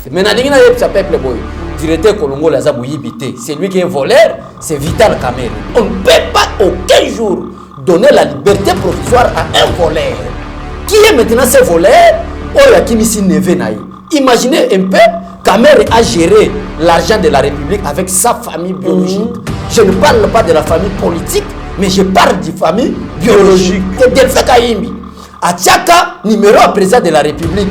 vérité. Maintenant, il y a un peuple boy. Directeur Kolongo Lazabou Yibité, c'est lui qui est voleur, c'est Vital Kamerhe. On ne peut pas aucun jour donner la liberté provisoire à un voleur. Qui est maintenant ce voleur? Oya Kimisi Nevenaï. Imaginez un peu, Kamerhe a géré l'argent de la République avec sa famille biologique. Je ne parle pas de la famille politique, mais je parle de famille biologique. Et Delphi Kayimbi. A Tchaka, numéro un président de la République.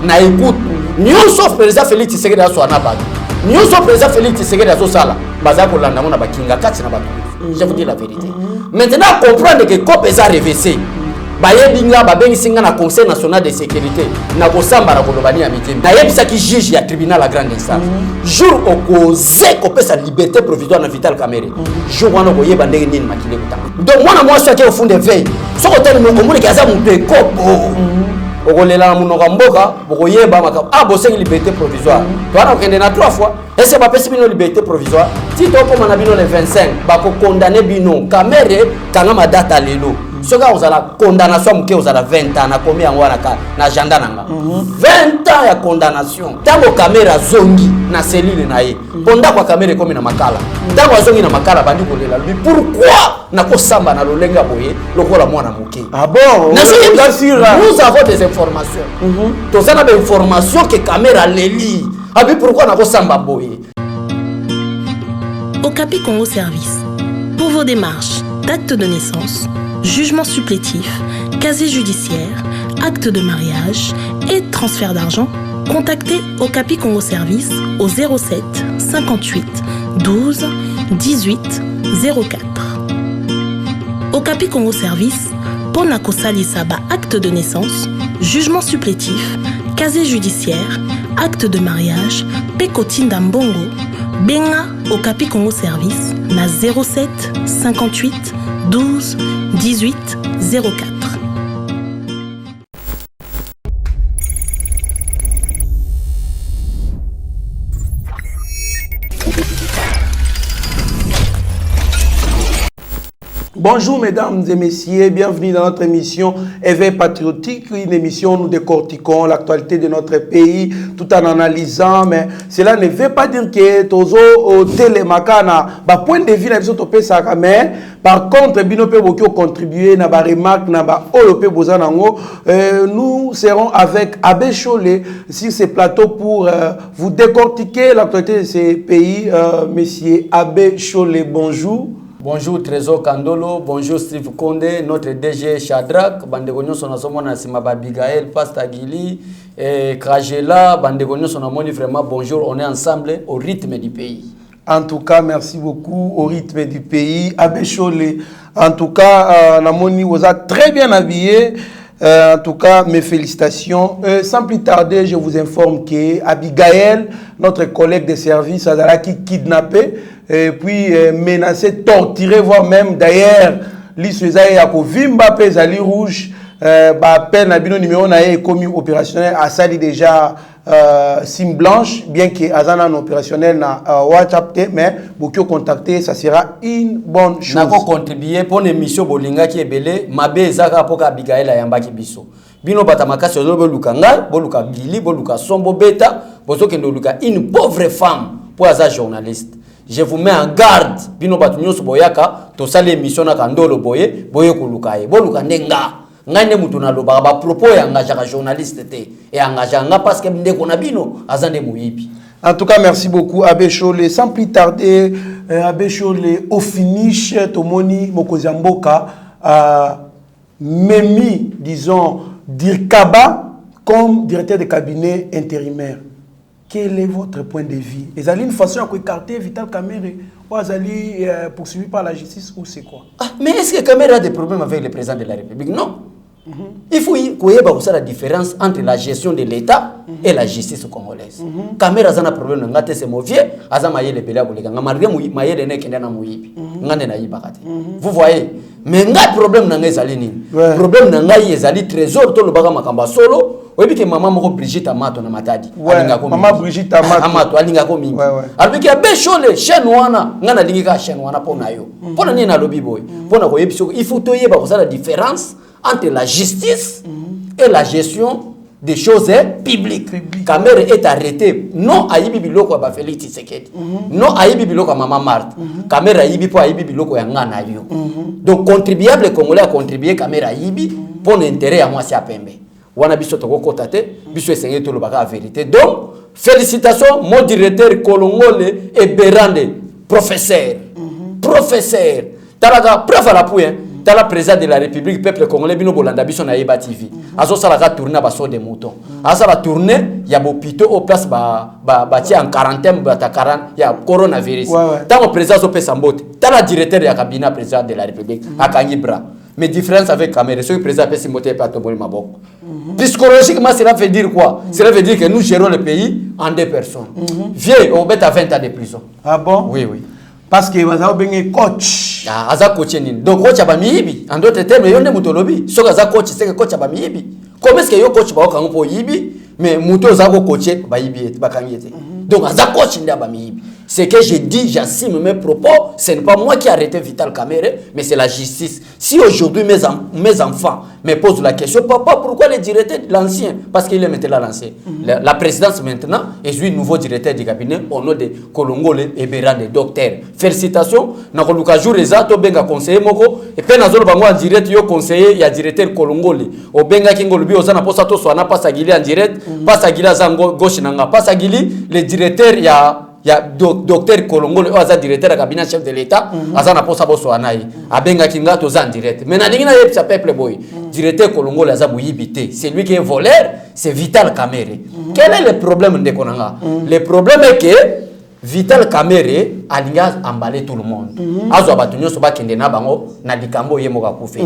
Na écoute, nous sommes président Félix Tshisekedi à Soanabad. Nous sommes président Félix Tshisekedi à Sosala. Bazako Landamona Bakinga Katsina Batou. Je vous dis la vérité. Maintenant, comprendre que COP est révélé. Bayebinga babengisinga na Conseil national de sécurité na kosamba na kolobani ya mitemi na yebisa ki juge ya tribunal la grande instance jour okose kopesa liberté provisoire na Vital Kamerhe jour wana koyeba ndenge nini makile kutanga donc mwana mwasi ake ofunde veille soko tele mo omone kaza mutu ekopo okolela munoko mboka bokoyeba makaba bosengi liberté provisoire twana okende na 3 fois ese bapesi bino liberté provisoire ti tokoma na bino le 25 bako condamner bino Kamerhe kanga madata lelo. Ce gars, vous avez la condamnation, vous avez 20 ans, combien na gendarme 20 ans de condamnation. Tant que caméra zongi na cellule na ye. Pendant que caméra comme na makala. Tant que zongi na makala bandi kolela. Pourquoi na ko samba na lolenga boye lokola mwana moké. Ah bon? Nous avons des informations. Tous avons des informations que caméra les lit. Ah puis pourquoi na ko samba boye? Okapi Congo Service. Pour vos démarches d'acte de naissance, jugement supplétif, casier judiciaire, acte de mariage et transfert d'argent, contactez Okapi Congo Service au 07 58 12 18 04. Okapi Congo Service, pona kosali saba acte de naissance, jugement supplétif, casier judiciaire, acte de mariage, pekotinda mbongo, benga Okapi Congo Service na 07 58 12 18 04. Bonjour mesdames et messieurs, bienvenue dans notre émission Éveil patriotique, une émission où nous décortiquons l'actualité de notre pays tout en analysant, mais cela ne veut pas dire que tozo au télémakana, point de vue na biso topé ça mais par contre bino pe bokyo contribuer na ba remarque na ba olope bozanango, nous serons avec Abbé Cholé sur ce plateau pour vous décortiquer l'actualité de ces pays. Monsieur Abbé Cholé, bonjour. Bonjour Trésor Kandolo, bonjour Steve Kondé, notre DG Shadrach, Bandegonyo Sonasomona Simaba Abigail, Pasta Gili, Krajela, Bandegonyo Sonamoni, vraiment bonjour, on est ensemble au rythme du pays. En tout cas, merci beaucoup au rythme du pays. Abbé Cholé, en tout cas, Namoni vous a très bien habillé. En tout cas, mes félicitations. Sans plus tarder, je vous informe que Abigail, notre collègue de service, a été kidnappé et puis menacé, torturé, voire même d'ailleurs, l'Israël a Vimba Pezali Rouge, peine à bino numéro naé commis opérationnel à sali déjà sim blanche, bien que Azana opérationnel na WhatsApp, mais beaucoup contacter, ça sera une bonne chose. Nako contribuer pour l'émission Bolinga qui est belé, mabe zaka poka Abigail ayamba ki biso. Bino batamaka sur le luka ngai, boluka gili, boluka sombo beta, bozo kendo luka une pauvre femme pour aza journaliste. Je vous mets en garde, bino batunyo boyaka, to sale émission na kandolo boye, boye kuluka e, boluka ndenga. Ngane mutu na loba ba propos ya engagement journaliste te et engagement parce que ndeko na bino azande muyibi. En tout cas, merci beaucoup Abbé Cholé. Sans plus tarder, Abbé Cholé au finish Tomoni Mokozamboka Memi, disons Dirkaba comme directeur de cabinet intérimaire. Quel est votre point de vue? Est-ce une façon à écarter Vital Kamerhe ou est-ce poursuivi par la justice ou c'est quoi? Mais est-ce que Kamerhe a des problèmes avec le président de la République? Non. Il faut qu'il y ait la différence entre la gestion de l'État et la justice congolaise. Kamerhe a un problème, c'est mauvais, vous voyez? Mais il y a un problème dans les alliés. Le problème dans les alliés, trésor, tout le bagage makamba solo. Oui, que maman moko Brigitte Amato na matadi. Maman Brigitte Amato alinga ko mingi. Alors que Abbé Cholé chaîne wana ngana lingika chaîne wana pona yo. Pona ni na lobby boy. Pona ko yebiso il faut toyeba ko la différence entre la justice et la gestion des choses publiques. Kamere est arrêté. Non, Aïbi Biloko a Félix Tshisekedi. Non, Aïbi Biloko a Maman Marthe. Kamere Aïbi pour Aïbi Biloko a Ngana Yo. Donc, contribuable congolais a contribué Kamere Aïbi pour l'intérêt à moi, c'est à Pembe. Wana biso toko kotate, biso esengé tout le baga la vérité. Donc, félicitations, mon directeur Kolongole et Berande, professeur. Professeur. Talaga, preuve à la pouille, Tala président de la République, peuple congolais, bino bolanda biso na Eba TV. Azo salaka tourner ba so de mouton. Azo la tourner, ya bopito au place ba tia en quarantaine, ba ta 40, ya coronavirus. Tant au président zo pesa mbote. Tala directeur ya cabinet président de la République, akangi bra. Mais différence avec Kamere, ce président pesa mbote pas to boli maboko. Psychologiquement, cela veut dire quoi? Cela veut dire que nous gérons le pays en 2 personnes. Vieux, on met à 20 ans de prison. Ah bon? Oui, oui. Parce que vous avez un coach. Ah, aza coach nini. Donc coach abamiibi. En d'autres termes, yonde mutolobi. So aza coach, c'est que coach abamiibi. Comment est-ce que yo coach ba okango po yibi, mais muto za ko coacher ba yibi ba kangete. Donc aza coach ndi abamiibi. Ce que je dis, j'assume mes propos, ce n'est pas moi qui ai arrêté Vital Kamerhe, mais c'est la justice. Si aujourd'hui mes enfants me posent la question, papa, pourquoi le directeur de l'ancien? Parce qu'il est maintenant l'ancien. La présidence maintenant, et je suis nouveau directeur du cabinet au nom de Kolongole et Berande, docteur. Félicitations. Dans le cas où les autres benga conseiller moko, et puis dans le bango en direct, yo conseiller, il y a directeur Kolongole. Au benga kingolubi, osana posa to soana pas agili en direct, pas agili zango gauche nanga, pas agili le directeur il y a docteur Kolongole oza directeur du cabinet chef de l'état azana posa boso anayi abenga kinga to za direct mais na dingina yepsa peuple boy directeur Kolongole aza buyibité c'est lui qui est voleur c'est Vital Kamerhe. Quel est le problème de konanga? Le problème est que Vital Kamerhe alinga emballer tout le monde. Azo abatunyo so ba kende na bango na dikambo yemo ka kufe.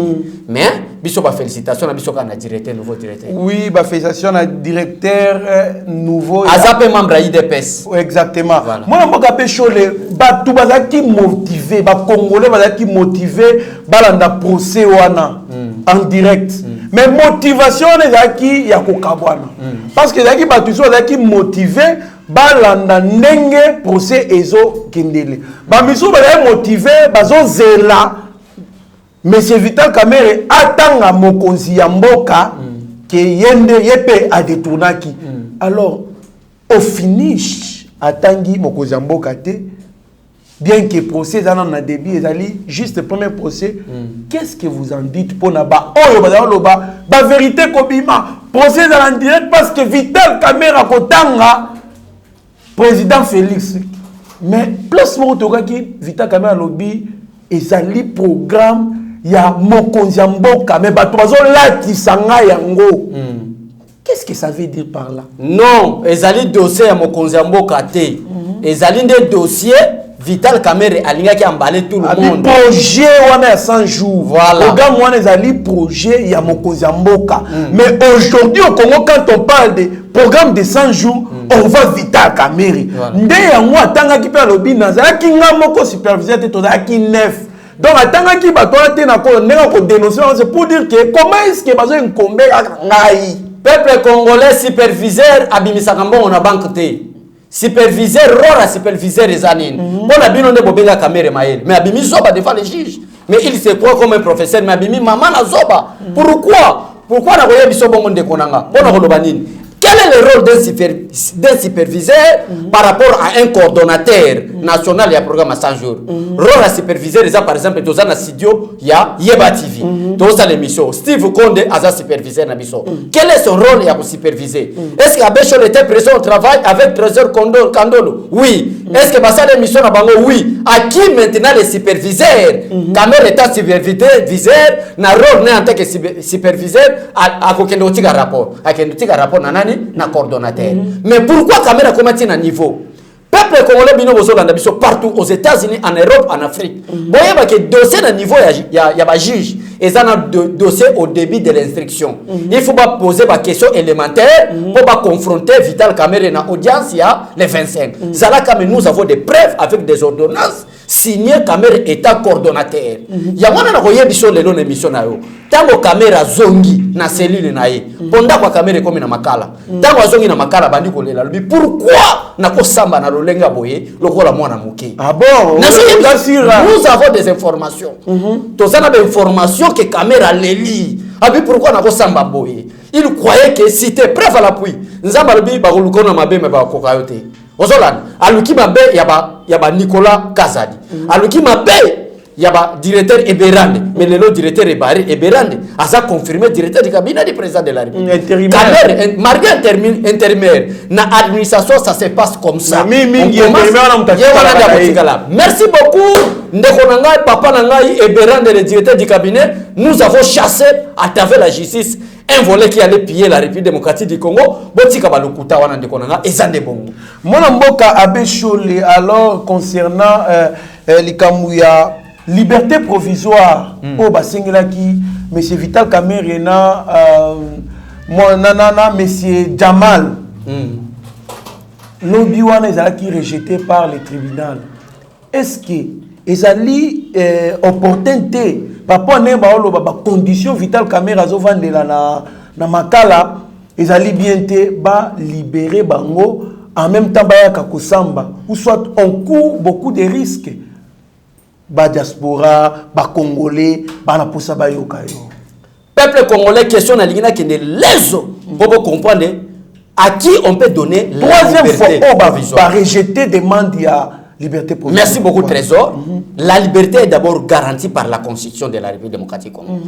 Mais biso ba félicitations na biso ka na directeur nouveau directeur. Oui, ba félicitations na directeur nouveau. Azape membre IDPS. Exactement. Moi mboka pe chole ba tout bazaki motivé, ba congolais bazaki motivé balanda procès wana en direct. Mais motivation ezaki ya kokabwana. Parce que ezaki ba tout so ezaki motivé balanda ndenge procès ezo kendele ba miso ba motivé bazo zela monsieur Vital Kamerhe atanga mokonzi ya mboka ke yende yepe a détournaki. Alors au finish atangi mokonzi ya mboka te bien que procès dans na début ezali juste premier procès. Qu'est-ce que vous en dites pour na ba oyo ba vérité kobima procès dans en direct parce que Vital Kamerhe kotanga président Félix. Mais plus mon qui Vital Kamerhe lobby ezali programme ya mokonzi ya mboka mais bato bazo lati sanga yango. Qu'est-ce que ça veut dire par là? Non, ezali dossier ya mokonzi ya mboka te. Ezali des dossiers Vital Kamerhe alinga qui emballer tout le monde. Projet wana 100 jours. Voilà. Programme wana ezali projet ya mokonzi ya mboka. Mais aujourd'hui au Congo quand on parle de programme de 100 jours, on voit Vital Kamerhe. Nde yango atanga ki pe lobi nazala ki ngamoko superviseur te to ki 9. Donc atanga ki bato te na ko ndenge ko dénoncer c'est pour dire que comment est-ce que bazo nkombe ngai peuple congolais superviseur abimisa mbongo na banque te. Superviseur rora superviseur les années. Bon abino ne bobenga Kamerhe mael mais abimi zoba devant les juges. Mais il se croit comme un professeur mais abimi maman na zoba. Pourquoi na koya biso bongo nde konanga? Bona ko lobanini? Quel est le rôle d'un superviseur par rapport à un coordonnateur national du programme à 100 jours? Rôle à superviseur, par exemple, dans un studio, il y a Yeba TV. Dans l'émission, Steve Konde a un superviseur. Quel est son rôle à superviser? Est-ce qu'Abeshol était présent au travail avec Trésor Kandolo? Oui. Est-ce que Bassa l'émission à Bango? Oui. À qui maintenant les superviseurs? Kamerhe est superviseur, n'a rôle en tant que superviseur à aucun rapport. À aucun rapport, na coordonnateur. Mais pourquoi Kamerhe a commencé à niveau? Peuple congolais bino bozolanda biso partout aux États-Unis, en Europe, en Afrique. Boye ba que dossier na niveau ya ba juge et ça na dossier au début de l'instruction. Il faut pas poser ba question élémentaire pour pas confronter Vital Kamerhe na audience ya les 25. Zala comme nous avons des preuves avec des ordonnances. signé caméra état coordonnateur ya mwana na koyebi so lelo na émission na yo tango caméra zongi na cellule na ye ponda kwa caméra comme na makala tango zongi na makala bandi kolela lobi pourquoi na ko samba na lolenga boye lokola mwana muke ah bon nous avons des informations tozana des informations que caméra leli abi pourquoi na ko samba boye il croyait que c'était preuve à l'appui nzamba lobi ba kolukona mabe me ba kokayote Ozolan, aluki mabe yaba Nicolas Kazadi. Aluki mabe yaba directeur Eberande. Mais le directeur Eberande a confirmé directeur du cabinet du président de la République. Malgré intérimaire, na administration ça se passe comme ça. Merci beaucoup. Ndekonanga papa nangai Eberande le directeur du cabinet, nous avons chassé à travers la justice un volet qui allait piller la République démocratique du Congo. Botika balukuta wana ndekonanga ezande bongo. Mona mboka Abeshole alors concernant likamouya liberté provisoire au basengela qui monsieur Vital Kamerhe na monsieur Jamal lobby wana ezalaki rejeté par le tribunal. Est-ce que ezali opportunité papa ne ba oloba ba condition Vital Kamerhe azovandela na makala ezali bien te ba libérer bango en même temps ba kakosamba ou soit on court beaucoup de risques ba diaspora ba congolais ba na posa ba yokayo peuple congolais question na lingina qui ne leso pour comprendre à qui on peut donner la troisième fois provisoire. Ba rejeter demande ya liberté provisoire. Merci beaucoup Trésor. La liberté est d'abord garantie par la constitution de la République démocratique congolaise.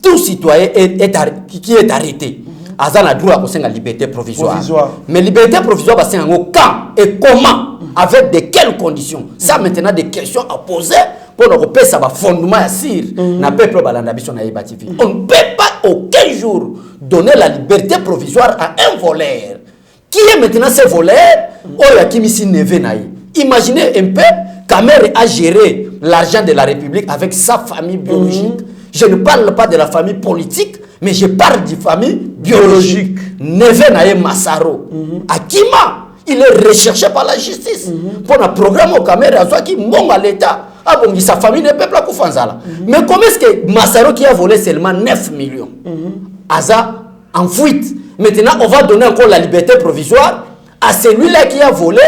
Tout citoyen qui est arrêté a le droit à la liberté provisoire. Mais liberté provisoire c'est un quand et comment, avec de quelles conditions. Ça maintenant des questions à poser pour nous repérer ça va fondement assir na peuple balanda biso na yebatifi. On ne peut pas aucun jour donner la liberté provisoire à un voleur. Qui est maintenant ce voleur? Oya kimisi neve na ye. Imaginez un peu, Kamerhe a géré l'argent de la République avec sa famille biologique. Je ne parle pas de la famille politique, mais je parle de famille biologique. Neve Naye Massaro. Akima, il est recherché par la justice. Pour un programme au Kamerhe, qui monte à l'État. Ah bon, sa famille ne peut pas Koufanzala. Mais comment est-ce que Massaro qui a volé seulement 9 millions, Aza en fuite. Maintenant, on va donner encore la liberté provisoire à celui-là qui a volé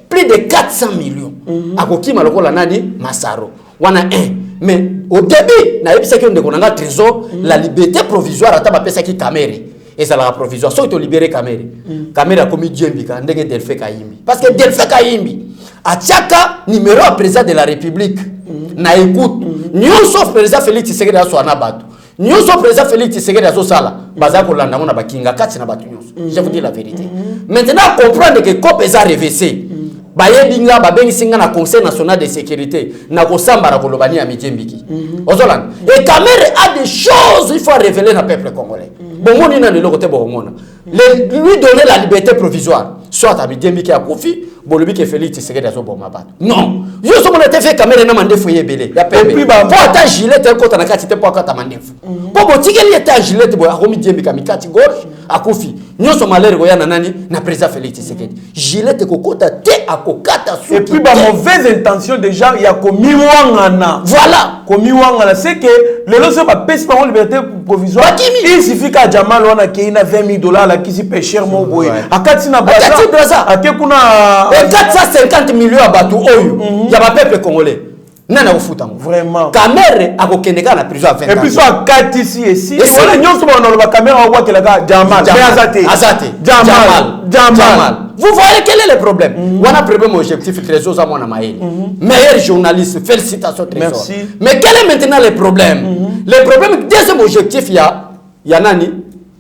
plus de 400 millions. Akoki maloko la nani Massaro. Wana un. Mais au début, na yebisa ki on dekonanga trésor la liberté provisoire ata ba pesa ki Kamerhe. Et ça la provisoire. So to libérer Kamerhe. Kamerhe a commis djembika ndenge Delphin Kayimbi. Parce que Delphin Kayimbi a tchaka numéro à président de la République. Na écoute. Nyon sauf président Félix Tshisekedi aso anabatu. Nyon sauf président Félix Tshisekedi aso sala. Bazako landa ngona bakinga kati na batu nyonso. Je vous dis la vérité. Maintenant comprendre que COP est RVC. Bayebinga babengisinga na Conseil national de sécurité na kosamba na kolobani ya mijembiki. Ozolan. Et Kamerhe a des choses il faut révéler na peuple congolais. Bon moni na le côté bon lui donner la liberté provisoire soit à mijembiki à Kofi, bolobi ke Félix Tshisekedi azo bon mabat. Non. Yo so mona te fait Kamerhe na mandefu yebele. Ya pembe. Pour ta gilet te kota na kati te pour kata mandefu. Pour botikeli eta gilet bo akomi djembika mikati gauche à Kofi. Nyo so malere go ya na nani na président Félix Tshisekedi. Gilet te kokota te akokata sou. Et puis ba mauvaise intention déjà il y a commis wangana. Voilà. Commis wangana c'est que le loso ba pèse par liberté provisoire. Il suffit qu'à Jamal wana ki na $20,000 la qui si pêcheur mo boy. Akati na baza. Akekuna et 450 millions à Batou Oyo. Il y a un peuple congolais. Nana ufuta vraiment. Kamerhe a kokendeka na prison à 20 ans. Et puis soit 4 ici et ici. Voilà nyonso ba na caméra wa que la Jamal. Jamal. Vous voyez quel est le problème? On a un problème objectif Trésor ça mona maïli. Meilleur journaliste, félicitations Trésor. Merci. Mais quel est maintenant le problème? Le problème deuxième objectif il y a nani?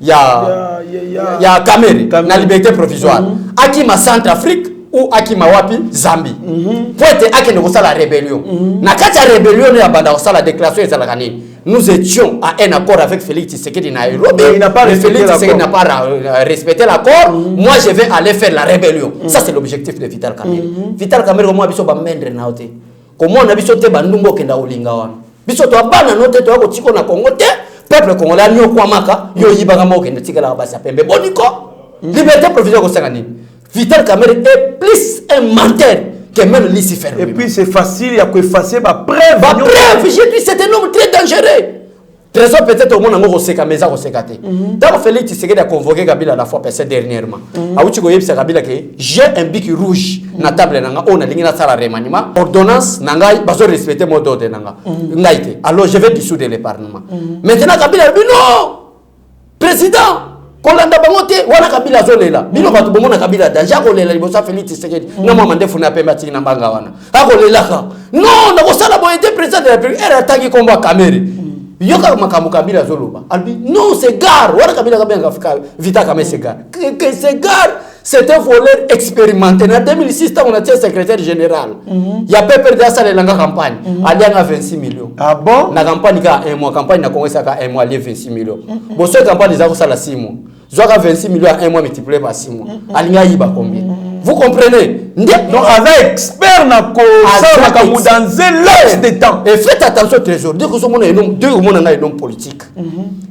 Il y a Kamerhe, la liberté provisoire. Akima Centrafrique ou Akima wapi Zambie. Poete ake ne la rébellion. Na kati ya rébellion ya banda la déclaration ya kanini. Nous étions à un accord avec Félix Tshisekedi Nairobi. Il n'a pas respecté Félix Tshisekedi n'a pas respecté l'accord. Moi je vais aller faire la rébellion. Ça c'est l'objectif de Vital Kamerhe. Vital Kamerhe comment biso ba mendre na ote. Comment on a biso te bandungo kenda olinga wana. Biso to bana note to ko tiko na Congo te. Peuple congolais nyo kwa maka yo yibanga mo kenda tikala ba sa pembe boniko. Liberté provisoire ko sanga nini. Vital Kamerhe est plus un menteur que même lui s'y ferme. Et puis c'est facile, il y a que effacer ma preuve. Ma preuve, j'ai dit c'est un homme très dangereux. Trésor peut-être au monde en Roseka, mais ça Roseka. Dans Félix Tshisekedi a convoqué Kabila la fois passée dernièrement. A outi koyebi sa Kabila que j'ai un bic rouge na table nanga on a lingi na sala remaniement ordonnance nanga bazo respecter mot d'ordre nanga. Ngaite. Alors je vais dissoudre le parlement. Maintenant Kabila dit non. Président kolanda bangote wana Kabila zolela. Bino batu bomona Kabila danger kolela libosa Félix Tshisekedi. Na mama ndefu na pemba tiki na mbanga wana. Akolela ka. Non, na kosala boyete président de la République. Elle attaque combat Kamere. Yoka makambo Kabila zoloba albi non c'est gare wana Kabila Kabila vita kama c'est gare que c'est gare c'est un voleur expérimenté en 2006 on a été secrétaire général il y a pas perdu ça dans la campagne alianga 26 millions ah bon na campagne ka un mois campagne na Congrès ka un mois les 26 millions bon cette campagne za ko sala 6 mois zoka 26 millions à un mois multiplié par 6 mois alinga yiba combien vous comprenez? Donc avec expert dans un laps de temps. Et faites attention trésor. Dès que ce monde est un homme politique.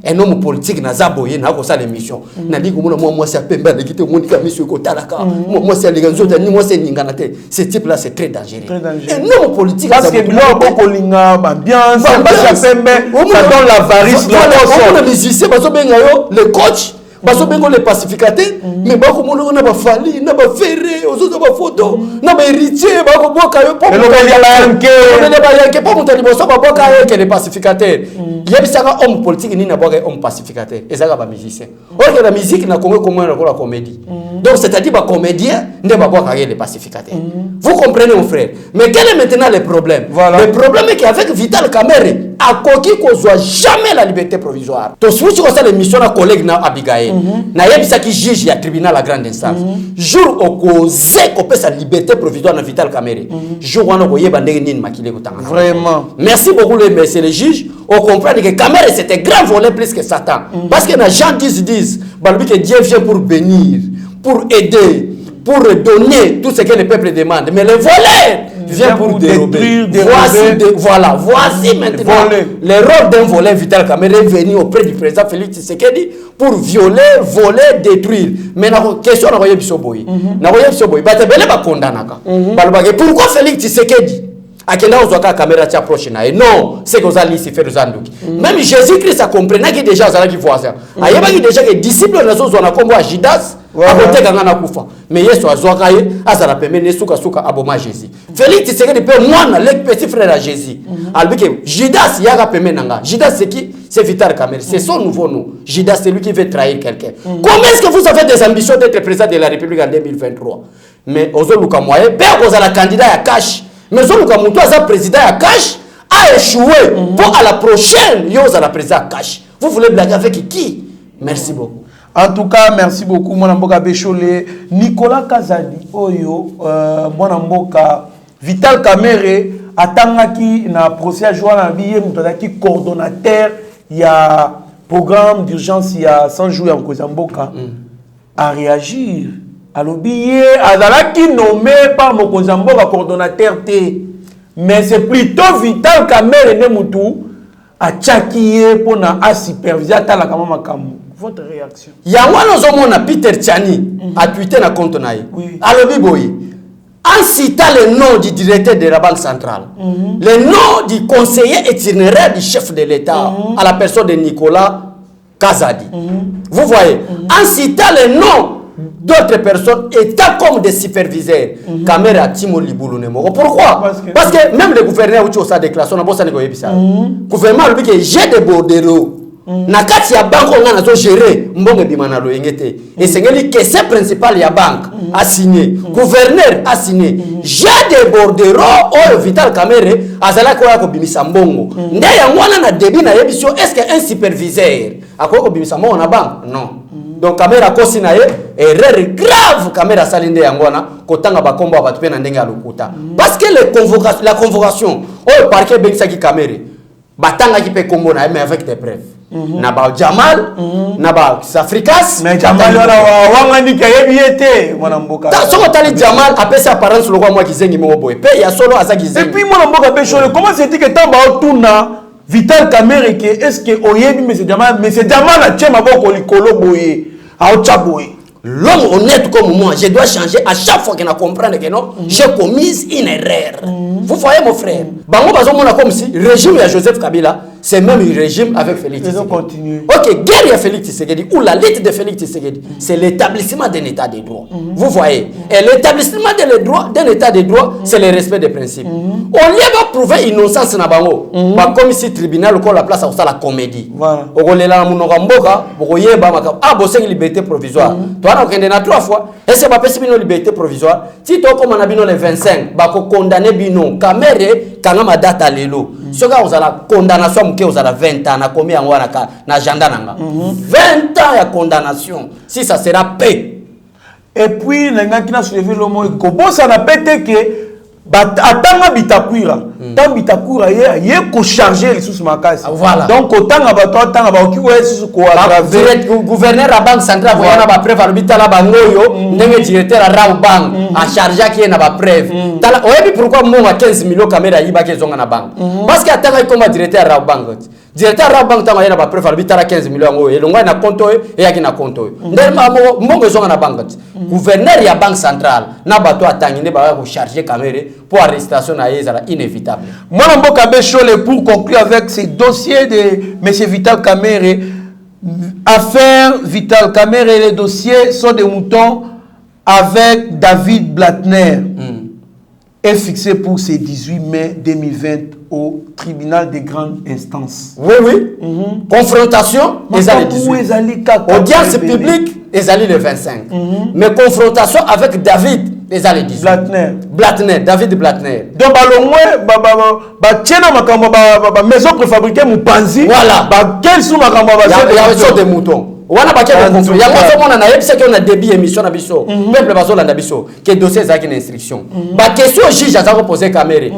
Un homme politique n'a zaboyé n'a pas ça l'émission. N'a dit que moi c'est Pemba de quitter mon monsieur Kotalaka. Moi c'est les gens ni moi c'est Ninganate. Ce type là c'est très dangereux. Un homme politique parce que moi beaucoup linga ambiance parce que Pemba ça donne la varice là. On musicien baso benga yo le coach baso bengo les pacificateurs mais bako molo na ba fali na ba ferré ozo ba photo na ba héritier bako boka yo pour le pour monter liboso ba boka yo que les pacificateurs yebisaka homme politique ni na boka homme pacificateur ezaka ba musicien or que la musique na Congo comme la comédie donc c'est-à-dire ba comédien ne ba boka les pacificateurs vous comprenez mon frère mais quel est maintenant le problème le problème est qu'avec Vital Kamerhe a coquille qu'on soit jamais la liberté provisoire to switch ko ça l'émission na collègue na Abigail na yebisa ki juge ya tribunal la grande instance jour au cause ko pesa liberté provisoire na Vital Kamerhe jour wana ko yeba ndenge nini makile ko tanga vraiment merci beaucoup le monsieur le juge on comprend que Kamerhe c'était grand voleur plus que Satan parce que na Jean 10 balbi que Dieu vient pour bénir pour aider pour donner tout ce que le peuple demande mais le voleur vient pour dérober. Voici maintenant le rôle d'un voleur Vital Kamerhe est venu auprès du président Félix Tshisekedi pour violer, voler, détruire. Mais la question na koyebi soboyi. Na koyebi soboyi. Ba tebele ba kondanaka. Pourquoi Félix Tshisekedi akenda ozwaka caméra tia proche na non, c'est que ozali si faire zanduki. Même Jésus-Christ a compris que déjà ozalaki voisin. Ayebaki déjà que disciple na zo na kombo a Judas akote kanga na kufa. Mais Yesu azwaka ye azala pemene suka aboma Jésus. Félix Tshisekedi pe mwana le petit frère à Jésus. Albike Judas yaka pemene nanga. Judas c'est qui? C'est Vital Kamerhe. C'est son nouveau nom. Judas c'est lui qui veut trahir quelqu'un. Comment est-ce que vous avez des ambitions d'être président de la République en 2023? Mais ozoluka moyen père kozala candidat ya cash. Mais ozoluka muto aza président ya cash a échoué pour à la prochaine yo za la président cash. Vous voulez blaguer avec qui? Merci beaucoup. En tout cas, merci beaucoup, mon amboka Bécholé. Nicolas Kazadi, Oyo, mon amboka Vital Kamerhe, atangaki na procès joie na biye, mutadaki coordonnateur, il y a programme d'urgence, il y a 100 jours en Kozamboka, à réagir. À l'oublier, azalaki nommé par mon Kozamboka coordonnateur T. Mais c'est plutôt Vital Kamerhe ne mutu, a tchakiye pour na a superviser, atala kama makamu. Votre réaction? Yangwana zomona Peter Tchani a tweeté na compte naï. Alors biboyi, en citant le nom du directeur de la Banque centrale, le nom du conseiller itinéraire du chef de l'État à la personne de Nicolas Kazadi. Vous voyez, en citant le nom d'autres personnes étant comme des superviseurs, caméra Timo Liboulou Nemoro. Pourquoi? Parce que même le gouverneur où sa déclaration, on a besoin de gouvernement lui que j'ai des bordereaux. Na kati ya banque on a géré mbonge bimana lo yengete et c'est ngeli caisse principal ya banque a signé gouverneur a signé j'ai des bordereaux au Vital Kamerhe azala ko ko bimisa mbongo nde ya ngwana na débit na yebisio est-ce que un superviseur akoko bimisa mbongo na banque non donc caméra kosi na ye erreur grave caméra salinde ya ngwana kotanga bakombo abatu pe na ndenge ya lokuta parce que la convocation au parquet Benisaki Kamerhe batanga ki pe kombo na mais avec des preuves. Naba Jamal, naba Afrikas, mais Jamal wangani kayebiete mwana mboka. Ta soko tali Jamal apesi apparence le roi moi qui zengi mo boy. Pe ya solo azaki zengi. Et puis mwana mboka Bécholé, comment c'est que tamba otuna Vital Kamerhe que est-ce que oyebi monsieur Jamal a tchema boko likolo boye, a ocha boye. L'homme honnête comme moi, je dois changer à chaque fois qu'il a comprendre que non, j'ai commis une erreur. Vous voyez mon frère? Bango bazo mona comme si le régime de Joseph Kabila, c'est même le régime avec Félix Tshisekedi. Ils ont continué. Ok, guerre à Félix Tshisekedi ou la lutte de Félix Tshisekedi, c'est l'établissement d'un état de droit. Vous voyez? Et l'établissement d'un état de droit, c'est le respect des principes. On lui va prouver innocence na bango. Comme si le tribunal ou la place à la comédie. Voilà. On la monogamboka, ah, bosse une liberté provisoire. Toi, on a 3 fois. Et c'est pas possible une liberté provisoire. Si tu as comme on a bino les 25, bah condamné bino, caméré, quand on a date à l'élo. Ce gars, on a la condamnation, on a 20 ans, on a combien on a na gendarme. 20 ans de condamnation. Si ça sera paix. Et puis, les gens qui ont soulevé le mot, ça n'a pas été que. Atanga bitakwira tant bitakwira ye ko charger les sous makasi voilà donc autant abato atanga ba oki we sous ko aggraver gouverneur la banque centrale voyana ba preuve albitala bangoyo ndenge directeur la bank a charger qui na ba preuve tala oyebi pourquoi monga 15 millions caméra yiba ke zonga na bank parce que atanga comme directeur la bank directeur la bank tanga yana ba preuve albitala 15 millions ngoyo elongwa na compte e yaki na compte nderma mongo zonga na bank gouverneur ya banque centrale na bato atangi ne ba ko charger caméra pour arrestation inévitable. Moi, pour conclure avec ces dossiers de M. Vital Kamerhe, affaire Vital Kamerhe, les dossiers sont des moutons avec David Blattner, est fixé pour ce 18 mai 2020 au tribunal de grande instance. Oui, oui. Confrontation, audience publique, ils allaient le 25. Mais confrontation avec David, ils allaient le 18. Blattner, David Blattner. Donc, maison préfabriquée, Moupanzi. Voilà. Quels sont des moutons. Wana ba kele conflit ya ko mona na yebisa ke on a débit émission na biso peuple bazo landa biso que dossier za ki na instruction ba question juge a ko poser caméra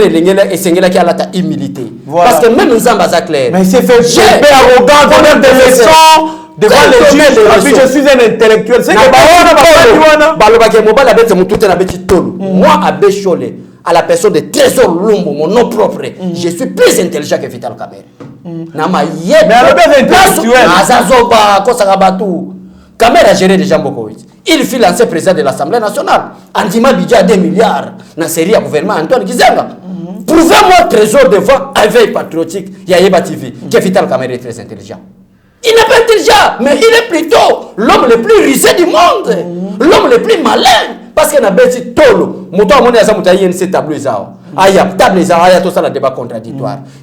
lengela esengela ki alata humilité parce que même nous ambaza clair mais c'est fait j'ai arrogant donner des leçons devant les juges je suis un intellectuel c'est que baloba ke mobala bete mutute na beti tolo moi Abbé Cholé à la personne de Trésor Lumumba, mon nom propre, je suis plus intelligent que Vital Kamerhe. Mais alors bien intellectuel. Kamerhe a géré déjà beaucoup. Il fut l'ancien président de l'Assemblée nationale. Andima Bidja 2 milliards. Dans la série à gouvernement Antoine Gizenga. Prouvez-moi Trésor devant un veille patriotique. Yayeba TV. Que Vital Kamerhe est très intelligent. Il n'est pas intelligent, mais il est plutôt l'homme le plus rusé du monde. L'homme le plus malin. Parce qu'il y a un tolo.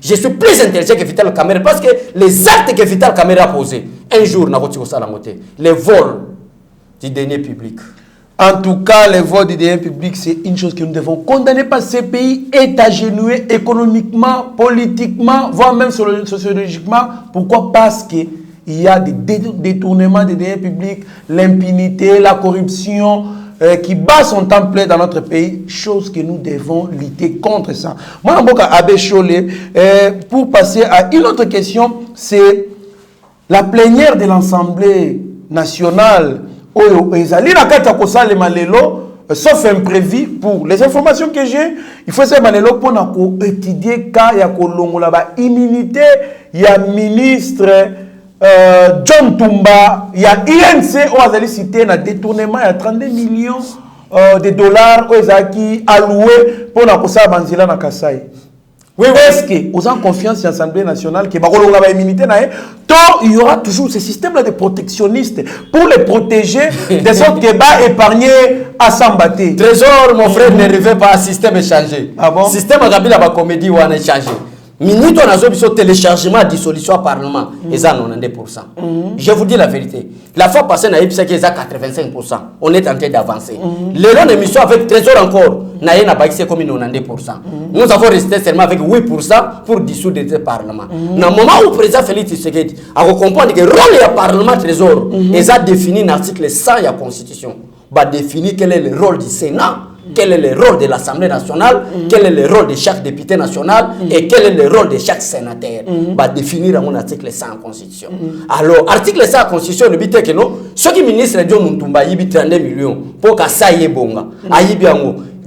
Je suis plus intelligent que Vital Kamerhe parce que les actes que Vital Kamerhe a posés, un jour, les vols du denier public. En tout cas, les vols du denier public, c'est une chose que nous devons condamner parce que ce pays est agenouillé économiquement, politiquement, voire même sociologiquement. Pourquoi? Parce que il y a des détournements des deniers publics, l'impunité, la corruption qui bat son temps plein dans notre pays, chose que nous devons lutter contre ça. Moi, Abbé Cholé, pour passer à une autre question, c'est la plénière de l'Assemblée nationale. Sauf imprévu pour les informations que j'ai, il faut savoir pour étudier quand il y a immunité, il y a ministre John Tumba, il y a INC, on a cité un détournement, il y a 32 millions de dollars qui alloués pour la Kosa Banzila na Kasai. Oui, est-ce que vous avez confiance dans l'Assemblée nationale qui va avoir immunité, il y aura toujours ce système-là de protectionnistes pour les protéger, de sorte que va épargner à s'embattre. Trésor, mon frère, n'arrivait pas à système échangé. Ah bon? Système à la comédie ou à échanger. Minute on a besoin de téléchargement, dissolution au Parlement, ils en ont 2%. Je vous dis la vérité. La fois passée, on a eu 85%. On est en train d'avancer. Les longs d'émission avec Trésor encore, on a comme 92%. Nous avons resté seulement avec 8% pour dissoudre le Parlement. Dans le moment où le président Félix Tshisekedi a compris que le rôle du Parlement Trésor, ils ont défini l'article 100 de la Constitution. Va définir quel est le rôle du Sénat. Quel est le rôle de l'Assemblée nationale, quel est le rôle de chaque député national et quel est le rôle de chaque sénateur. Va définir mon article 100 en Constitution. Alors, article 100 en Constitution, le but est que non, ceux qui ministres de Ntumba, ils 32 millions pour que ça y est bon.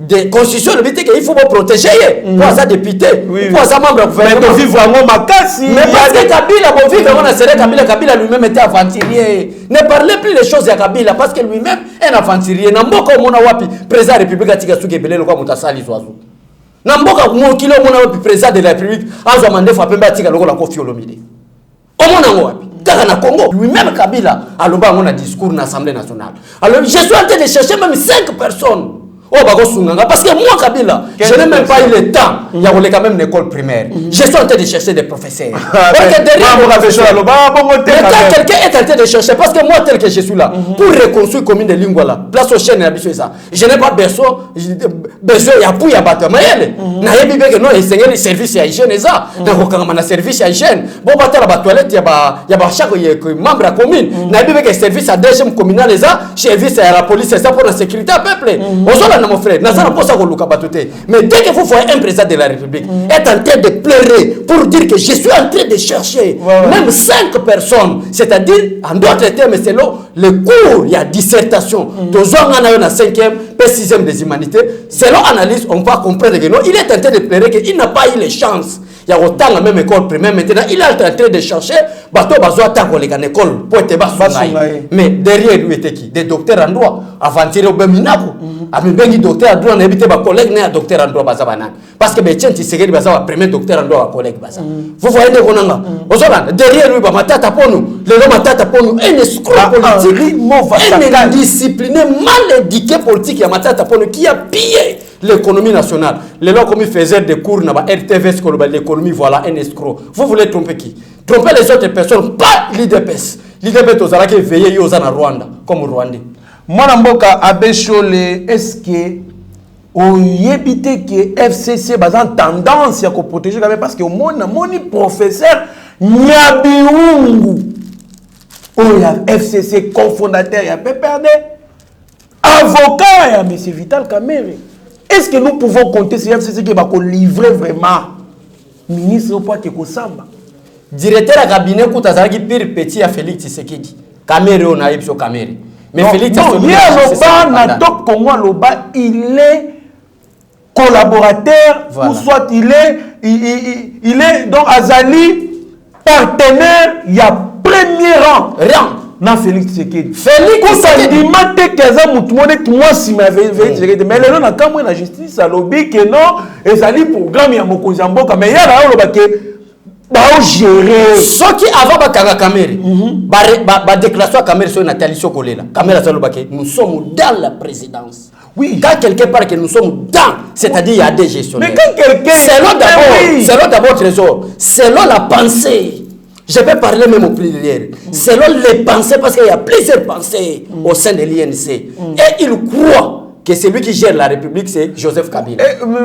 de constitution le but qu'il faut protéger pour ça député pour ça membre gouvernement mais vivre vraiment makasi mais parce que Kabila bon vivre vraiment c'est Kabila lui-même était aventurier ne parlez plus les choses à Kabila parce que lui-même est un aventurier na mboka mona wapi président de la République atika suke belelo kwa mutasali zwazo na mboka mokilo mona wapi président de la République azwa mandefa pembe atika lokola Koffi Olomide omona wapi kaka na Congo lui-même Kabila aloba ngona discours na Assemblée nationale alors je suis en train de chercher même 5 personnes parce que moi, Kabila, je n'ai même pas eu le temps. Il y a quand même une école primaire. Je suis en train de chercher des professeurs. Quelqu'un est en train de chercher. Parce que moi, tel que je suis là, pour reconstruire commune de Lingwala, place au chêne, je n'ai pas besoin d'appuyer à bâtiment. Je n'ai pas besoin de service à hygiène. Je n'ai pas service à hygiène. Bon, il y a des toilettes, il y a chaque membre de la commune. Je n'ai pas de service à deuxième communal, service à la police, pour la sécurité du peuple. Mon frère, mais dès que vous voyez un président de la République est en train de pleurer pour dire que je suis en train de chercher même 5 personnes, c'est-à-dire en d'autres termes, selon le cours, il y a dissertation, dans un 5e, 6e des humanités, selon analyse, on va comprendre que non, il est en train de pleurer qu'il n'a pas eu les chances. Il y a autant la même école primaire maintenant, il est en train de chercher, bateau bazo attaque les écoles pour être mais derrière lui était qui? Des docteurs en droit, avant-hier au Beminako. Ami bengi docteur en droit na habité ba collègue né docteur en droit bazabanan parce que Betchen Tshisekedi baza premier docteur en droit collègue baza vous voyez de konanga ozona derrière lui ba matata ponu le matata ponu un escroc politique un indiscipliné mal éduqué politique ya matata ponu qui a pillé l'économie nationale le long comme il faisait des cours na ba RTVS ko l'économie voilà un escroc vous voulez tromper qui tromper les autres personnes pas l'IDPS ozala qui veiller yo na Rwanda comme Rwandais. Moi, Mboka Abeshole, est-ce que on évite que FCC a tendance à protéger parce que mon professeur Nyabiungu, FCC cofondateur, il y a PPRD, avocat, il y a M. Vital Kamerhe. Est-ce que nous pouvons compter sur FCC qui va livrer vraiment ministre au point que Kosamba? Directeur de cabinet, Koutazaki, pire petit à Félix Tshisekedi. Kamerhe, on a eu sur Kamerhe. Mais Félix il est collaborateur ou soit il est donc Azali partenaire, il y a premier rang dans Félix Tshisekedi. Félix Tshisekedi mais le nom quand la justice a lobby que non Azali programme ya mokonzi mboka mais il y a gérer ce qui avant bakanga Kamerhe ba déclaration Kamerhe sur Nathalie Sokolela Kamerhe Salobake nous sommes dans la présidence oui quand quelqu'un parle que nous sommes dans c'est-à-dire il y a des gestionnaires mais quand quelqu'un selon d'abord trésor selon la pensée je peux parler même au pluriel selon les pensées parce qu'il y a plusieurs pensées au sein de l'INC et il croit que celui qui gère la République, c'est Joseph Kabila.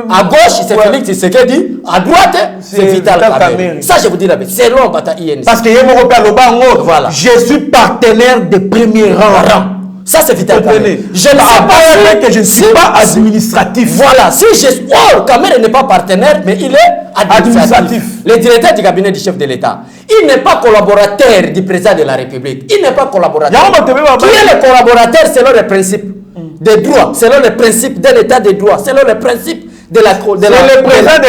À gauche, c'est Félix Tshisekedi. À droite, c'est Vital Kamerhe. Ça, je vous dis la vérité. C'est long, Bata INC. Parce que voilà. Je suis partenaire de premier rang. Ça, c'est Vital Kamerhe. Je ne sais pas que je ne suis pas administratif. Voilà. Si je... Kamerhe n'est pas partenaire, mais il est administratif. Le directeur du cabinet du chef de l'État. Il n'est pas collaborateur du président de la République. Il n'est pas collaborateur. Qui est le collaborateur selon les principes des droits, selon les principes d'un état de droit, selon les principes de la le président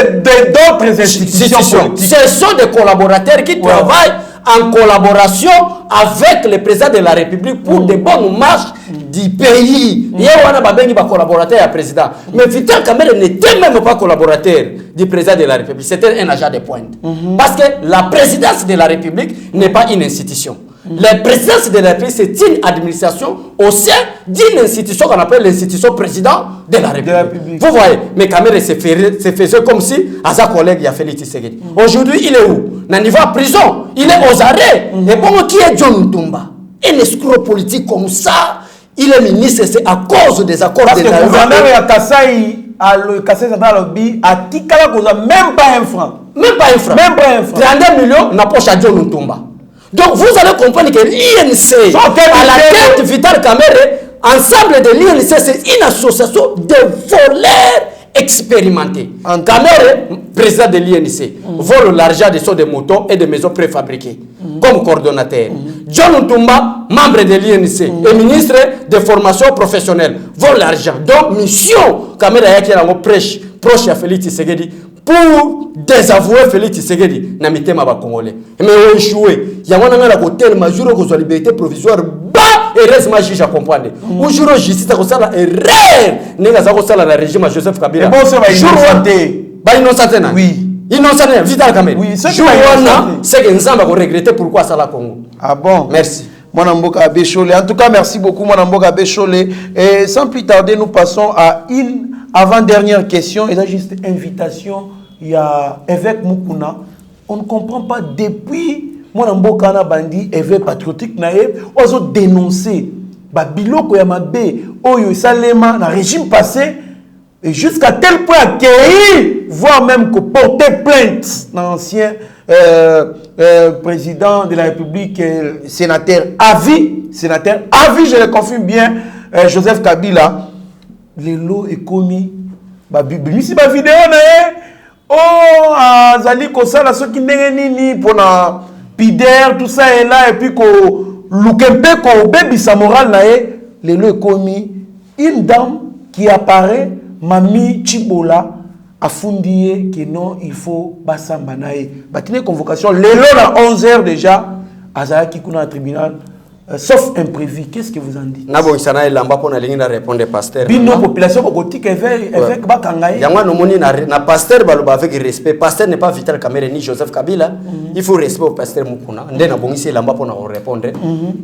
d'autres institutions. Ce sont des collaborateurs qui travaillent en collaboration avec le président de la République pour de bonnes marches du pays. Il y a un collaborateur et président. Mais Vital Kamerhe n'était même pas collaborateur du président de la République. C'était un agent de pointe. Parce que la présidence de la République n'est pas une institution. La présidence de la République, c'est une administration au sein d'une institution qu'on appelle l'institution président de la République. Vous voyez, mais Kamerhe se faisait comme si à sa collègue, il a Félix Tshisekedi. Aujourd'hui, il est où? Il va en prison. Il est aux arrêts. Et bon, qui est John Ntumba? Un escroc politique comme ça, il est ministre, c'est à cause des accords de la République. Parce que le gouverneur Kassaï, a Tikala, même pas un franc. Même pas un franc. Même pas un franc. 32 millions n'a pas à John Ntumba. Donc vous allez comprendre que l'INC, à la tête de Vital Kamerhe, ensemble de l'INC, c'est une association de voleurs expérimentés. Kamerhe, président de l'INC, vole l'argent de des motos et des maisons préfabriquées comme coordonnateur. John Ntumba, membre de l'INC et ministre de formation professionnelle, vole l'argent. Donc, mission, caméra qui est proche à Félix Tshisekedi, pour désavouer Félix Tshisekedi, na mitema ba Congolais. Mais on échoué. Il y a un côté, le major de la liberté provisoire, bah, et reste ma juge à comprendre. Aujourd'hui, justice a ça la erreur. N'est-ce pas ça la régime à Joseph Kabila. Et bon, c'est pas innocenté. Bah, innocenté. Oui. Innocent, Vital Kamel. Oui, c'est que nous avons regretté pourquoi ça l'a Congo. Ah bon? Merci. Mwanamboka Abechole. En tout cas, merci beaucoup, Mwanamboka Abechole. Et sans plus tarder, nous passons à une avant-dernière question. Et là, juste invitation. Il y a évêque Mukuna. On ne comprend pas depuis Mwanamboka na bandi évêque patriotique nae, on a dénoncé Babiloko Yamabe, Oyo Salema, na régime passé. Et jusqu'à tel point accueillir, voire même que porter plainte l'ancien président de la République, sénateur à vie, je le confirme bien, Joseph Kabila, les lots est commis, si ma vidéo oh, Zali Kosala, ceux qui n'ont ni pour la pider, tout ça est là, et puis qu'on loukempe, qu'on baby sa morale, les lots est commis, une dame qui apparaît. Mami Chibola a fondé que non, il faut basamba nae. Batine convocation, le long à 11h déjà, Azaya qui kuna tribunal, sauf imprévu. Qu'est-ce que vous en dites? Nabo isana elamba pona lingi na répondre pasteur. Bino population bogotique avec bakangaye. Yangwa no moni na pasteur baloba avec respect. Pasteur n'est pas Vital Kamerhe ni Joseph Kabila. Il faut respect au pasteur Mukuna. Ndena bongisi elamba pona répondre.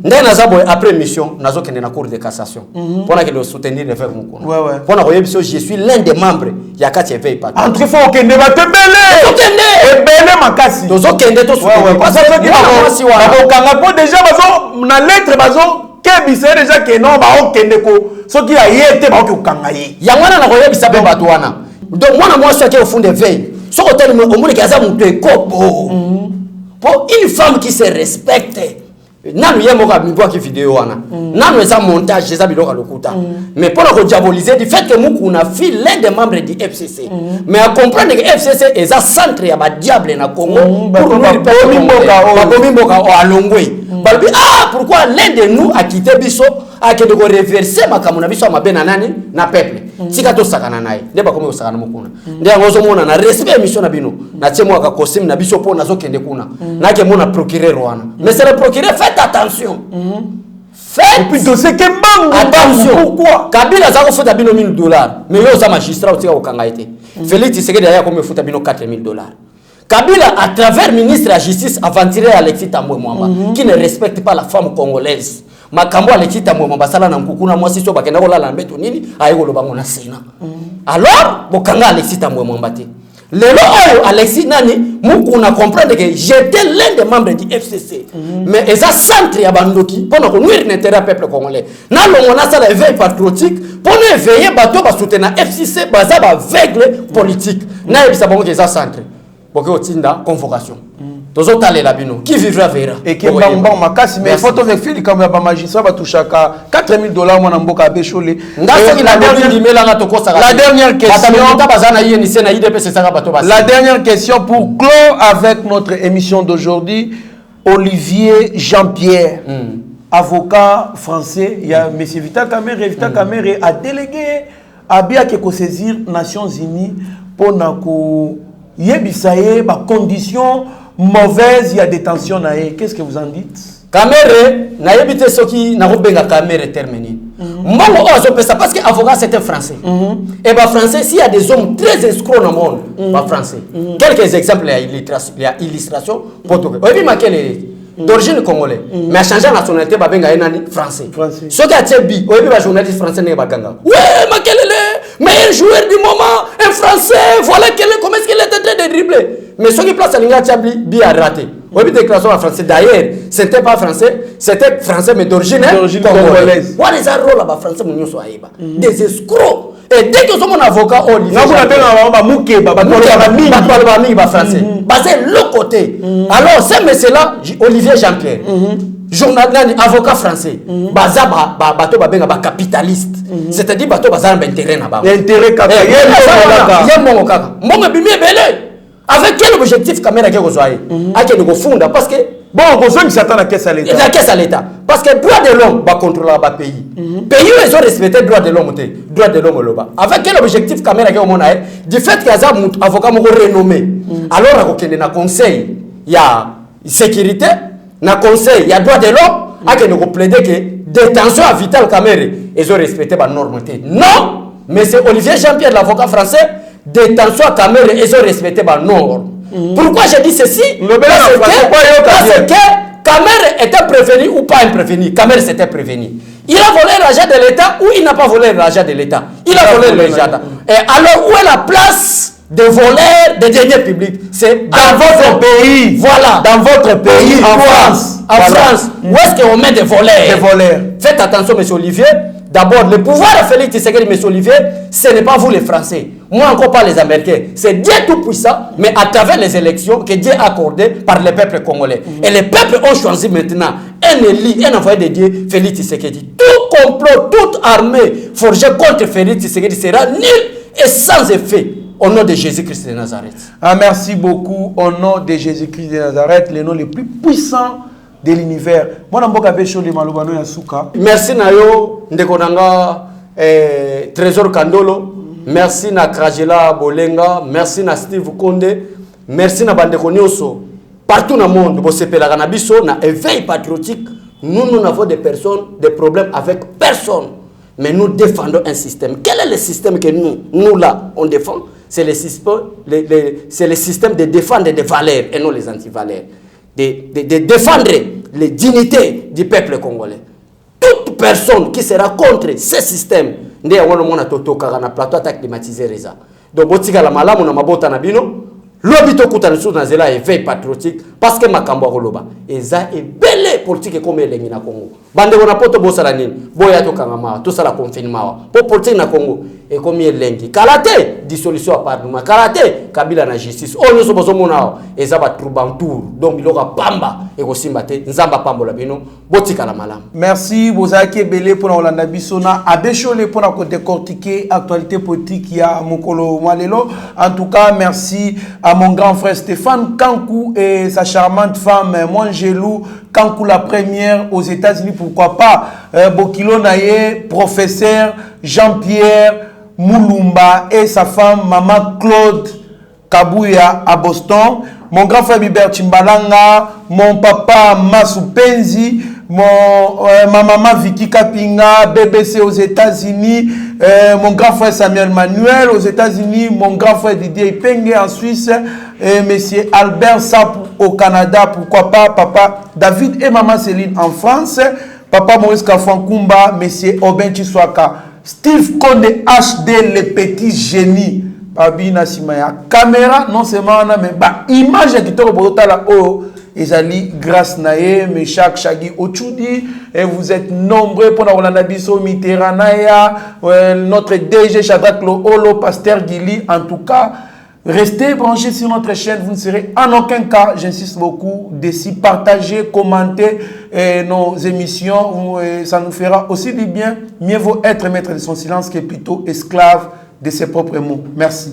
Ndena zabo après mission nazo kende na cour de cassation. Pona que le soutenir le faire Mukuna. Pona koyebiso je suis l'un des membres ya kati veille pas. Entre faut kende ba tebele. Kende. Ebele makasi. Tozo kende to soutenir. Parce que qui ba kanga po déjà bazo na lettre bazo kebi c'est déjà que non ba okende ko so ki ayete ba okanga yi yangwana na koyebisa pe bato wana donc mwana mwasi ake ofunde veille so ko tele omuli kaza mutu ekopo pour une femme qui se respecte nanu yemo ka mibwa ki vidéo wana nanu eza montage eza biloka lokuta mais pour la diaboliser du fait que Mukuna fille l'un des membres du FCC mais à comprendre que FCC est un centre ya ba diable na Congo pour nous mboka o alongwe balbi ah pourquoi l'un de nous a quitté biso a que de reverser makambo na biso mabena nani na peuple sika to sakana naye ndeba komo sakana Mukuna ndia ngozo mona na respect mission na bino na temo aka costume na biso po na zo kende kuna na ke mona procureur wana mais c'est le procureur faites attention faites puis dossier que mango attention pourquoi Kabila za ko futa bino $1000 mais yo za magistrat otika okanga été Félix Tshisekedi aya ko me futa bino $4000 Kabila, à travers le ministre de la Justice, aventuré Alexis Tambwe Mwamba, qui ne respecte pas la femme congolaise. Makambo Alexis Tambwe Mwamba, sala na mkukuna mwasi so bakenda ko la mbeto nini, ayego lobango na sena. Alors, bokanga Alexis Tambwe Mwamba te. Lelo oyo Alexis nani, mukuna comprendre que j'étais l'un des membres du FCC. Mais eza centre ya bandoki pour nous nuire l'intérêt du peuple congolais. Na longona ça la veille patriotique pour nous éveiller bateau ba soutenir FCC baza ba aveugle politique. Na ebisa bango eza centre. Porque o tinda convocation. Tozo tale la bino. Qui vivra verra. Et qui mbamba makasi mais photo avec Fili comme ba magistrat ba touchaka $4000 mwana mboka Abechole. La dernière question pour clore avec notre émission d'aujourd'hui, Olivier Jean-Pierre, avocat français, il y a monsieur Vital Kamerhe. Vital Kamerhe a délégué à bien que saisir Nations Unies pour nako yebisaye ba conditions mauvaises, il y a détention nae. Qu'est-ce que vous en dites? Kamerhe na yebite soki na robenga Kamerhe terminé. Mbongo ozo pesa parce que avocat c'était français. Et bah français s'il y a des hommes très escrocs dans le monde, pas français. Quelques exemples il y a illustration portugais. Obi makele d'origine congolais mais a changé la nationalité ba benga enani français. Ce qui a tiebi obi ba journaliste français ne ba ganga. Ouais makelele meilleur joueur du moment, un français, voilà comment est-ce qu'il est en train de dribbler. Mais ce qui place à l'Inga Tchabli, bien raté. Oui, déclaration en français. D'ailleurs, c'était pas français, c'était français, mais d'origine congolaise. What is that rôle là-bas, français, mon soit des escrocs. Et dès que son avocat, Olivier. Français. Basé l'autre côté. Alors, ce monsieur-là, Olivier Jean-Pierre. Journaliste, avocat français, baza bateau babenga ba capitaliste, c'est-à-dire bateau baza intérêt na ba. Intérêt capital. Mon bimi belé. Avec quel objectif caméra ke kozwaye? Ake de funda parce que Bon, besoin de s'attendre à qu'est-ce à l'État. La caisse à l'État. Parce que droit de l'homme va contrôler le pays. Pays où ils ont respecté le droit de l'homme, droit de l'homme là-bas. Avec quel objectif caméra qui est du fait qu'il y a un avocat renommé. Alors, il y a un conseil, il y a sécurité, il y a un conseil, il y a droit de l'homme, il y a plaider que détention à Vital Kamerhe, ils ont respecté la normalité. Non, mais c'est Olivier Jean-Pierre, l'avocat français, détention à Kamerhe, ils ont respecté la norme. Pourquoi je dis ceci? Parce que Kamerhe était prévenu ou pas prévenu. Kamerhe s'était prévenu. Il a volé l'argent de l'État ou il n'a pas volé l'argent de l'État. Il a volé l'argent. Et alors, où est la place des voleurs des deniers publics? C'est dans votre pays. Voilà. Dans votre pays, en France. En France. Où est-ce qu'on met des voleurs? Des voleurs. Faites attention, M. Olivier. D'abord, le pouvoir de Félix Tshisekedi, M. Olivier, ce n'est pas vous les Français. Moi encore pas les Américains. C'est Dieu tout-puissant, mais à travers les élections que Dieu a accordées par le peuple congolais. Et les peuples ont choisi maintenant un élu, un envoyé de Dieu, Félix Tshisekedi. Tout complot, toute armée forgée contre Félix Tshisekedi sera nul et sans effet. Au nom de Jésus-Christ de Nazareth. Ah, merci beaucoup. Au nom de Jésus-Christ de Nazareth, le nom le plus puissant de l'univers. Merci Nayo, Ndekonanga, Trésor Kandolo. Merci na Krajela Bolenga. Merci na Steve Konde. Merci na Bandeko Nyoso. Partout dans le monde, na éveil patriotique. Nous n'avons des personnes, des problèmes avec personne. Mais nous défendons un système. Quel est le système que nous là, on défend? C'est le système de défendre des valeurs et non les anti-valeurs. De défendre les dignités du peuple congolais. Toute personne qui sera contre ce système, ndé ya wana mona totoka na plateau attaque climatisé reza. Donc botika la malamu na mabota na bino, lobi to kutana sur na zela éveil patriotique parce que makambo akoloba. Eza e belle politique comme elengi na Congo. Bande wana poto bosala nini? Boya to kangama, to sala confinement. Po politique na Congo et comme elengi. Kalaté dissolution à parlement. Kalaté Kabila na justice. O nyoso bozo mona eza ba troubantour. Donc biloka pamba et ko simbate nzamba pambola bino botika la malamu. Merci Bozaki Belé pour Olanda Bissona, Abechole pour nous décortiquer actualité politique ya Mokolo Malelo. En tout cas, merci à mon grand frère Stéphane Kankou et sa charmante femme Mwangelou Kankou la première aux États-Unis, pourquoi pas Bokilo Naye, professeur Jean-Pierre Moulumba et sa femme Maman Claude Kabouya à Boston, mon grand frère Bibert Chimbalanga, mon papa Masupenzi, ma maman Vicky Kapinga, BBC aux États-Unis, mon grand frère Samuel Manuel aux États-Unis, mon grand frère Didier Ipenge en Suisse, monsieur Albert Sapp au Canada, pourquoi pas papa David et maman Céline en France, papa Maurice Kafankumba, monsieur Aubin Chiswaka, Steve Konde HD, le petit génie. Babi Nassimaya. Caméra, non seulement, mais image qui te représente là haut. Ezali grâce nae, mais chaque chagi Ochudi, et vous êtes nombreux pour la Nabiso Mitteranaya, notre DG Shadrach Loholo, Pasteur Gili. En tout cas, restez branchés sur notre chaîne, vous ne serez en aucun cas, j'insiste beaucoup, d'ici partager, commenter nos émissions, ça nous fera aussi du bien. Mieux vaut être maître de son silence que plutôt esclave de ses propres mots. Merci.